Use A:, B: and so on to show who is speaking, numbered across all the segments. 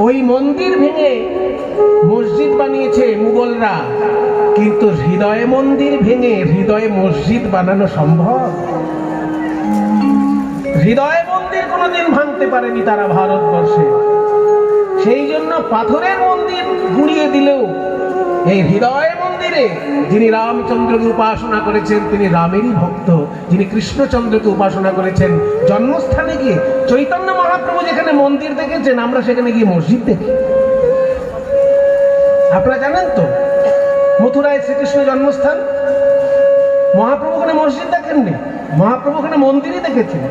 A: ওই মন্দির ভেঙে মসজিদ বানিয়েছে মুগলরা, কিন্তু হৃদয়ে মন্দির ভেঙে হৃদয়ে মসজিদ বানানো সম্ভব? হৃদয় মন্দির কোনোদিন ভাঙতে পারেনি তারা ভারতবর্ষে। সেই জন্য পাথরের মন্দির গুঁড়িয়ে দিলেও এই হৃদয় মন্দিরে যিনি রামচন্দ্রকে উপাসনা করেছেন তিনি রামেরই ভক্ত, যিনি কৃষ্ণচন্দ্রকে উপাসনা করেছেন জন্মস্থানে গিয়ে। চৈতন্য মহাপ্রভু যেখানে মন্দির দেখেছেন আমরা সেখানে গিয়ে মসজিদ দেখি। আপনারা জানেন তো মথুরায় শ্রীকৃষ্ণ জন্মস্থান, মহাপ্রভু ওখানে মসজিদ দেখেননি, মহাপ্রভু ওখানে মন্দিরই দেখেছেন।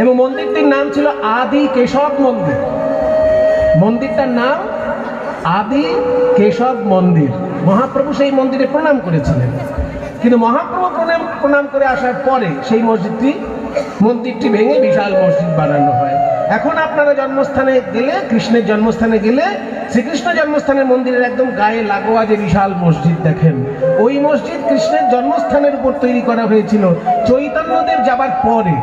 A: এবং মন্দিরটির নাম ছিল আদি কেশব মন্দির। মন্দিরটার নাম আদি কেশব মন্দির। মহাপ্রভু সেই মন্দিরে প্রণাম করেছিলেন, কিন্তু মহাপ্রভু প্রণাম করে আসার পরে সেই মন্দিরটি ভেঙে বিশাল মসজিদ বানানো হয়। এখন আপনারা জন্মস্থানে গেলে, কৃষ্ণের জন্মস্থানে গেলে শ্রীকৃষ্ণ জন্মস্থানের মন্দিরের একদম গায়ে লাগোয়া যে বিশাল মসজিদ দেখেন, ওই মসজিদ কৃষ্ণের জন্মস্থানের উপর তৈরি করা হয়েছিল চৈতন্যদেব যাবার পরে।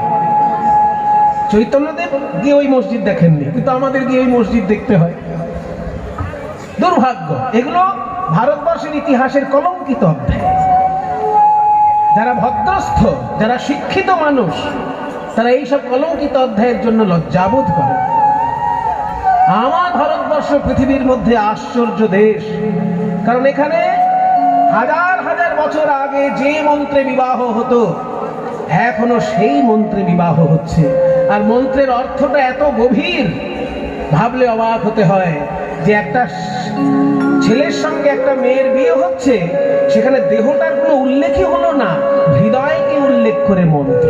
A: চৈতন্যদেব গিয়ে ওই মসজিদ দেখেননি, কিন্তু আমাদের গিয়ে ওই মসজিদ দেখতে হয়। দুর্ভাগ্য। এগুলো ভারতবর্ষের ইতিহাসের কলঙ্কিত অধ্যায়। যারা ভদ্রস্থ, যারা শিক্ষিত মানুষ, তারা এইসব কলঙ্কিত অধ্যায়ের জন্য লজ্জাবোধ করে। আমার ভারতবর্ষ পৃথিবীর মধ্যে আশ্চর্য দেশ, কারণ এখানে হাজার হাজার বছর আগে যে মন্ত্রে বিবাহ হতো এখনো সেই মন্ত্রে বিবাহ হচ্ছে। আর মন্ত্রের অর্থটা এত গভীর, ভাবলে অবাক হতে হয় যে একটা ছেলের সঙ্গে একটা মেয়ের বিয়ে হচ্ছে, সেখানে দেহটার কোনো উল্লেখই হলো না, হৃদয়কে উল্লেখ করে মন্ত্র।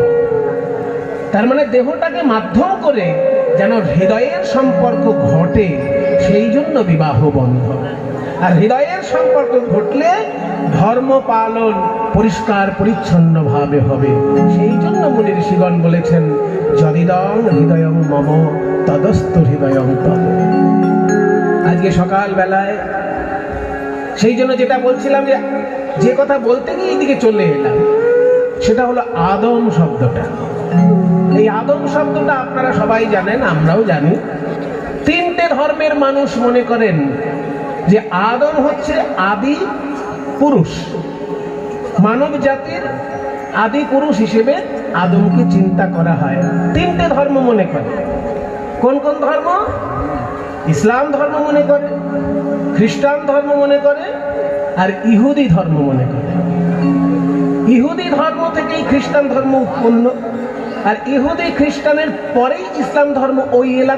A: তার মানে দেহটাকে মাধ্যম করে যেন হৃদয়ের সম্পর্ক ঘটে, সেই জন্য বিবাহ বন্ধন। আর হৃদয়ের সম্পর্ক ঘটলে ধর্ম পালন পরিষ্কার পরিচ্ছন্ন ভাবে হবে। সেই জন্য মুনি ঋষিগণ বলেছেন যদিদং হৃদয়ং মম তদস্ত হৃদয়ং তব। আজকে সকাল বেলায় সেই জন্য যেটা বলছিলাম, যে কথা বলতে গিয়ে এইদিকে চলে এলাম, সেটা হলো আদম শব্দটা। এই আদম শব্দটা আপনারা সবাই জানেন, আমরাও জানি। তিনটে ধর্মের মানুষ মনে করেন যে আদম হচ্ছে আদি পুরুষ, মানব জাতির আদি পুরুষ হিসেবে আদমকে চিন্তা করা হয়। তিনটে ধর্ম মনে করে। কোন কোন ধর্ম? ইসলাম ধর্ম মনে করে, খ্রিস্টান ধর্ম মনে করে, আর ইহুদি ধর্ম মনে করে। ইহুদি ধর্ম থেকেই খ্রিস্টান ধর্ম উৎপন্ন, আর ইহুদি খ্রিস্টানের পরেই ইসলাম ধর্ম ওই এলাকা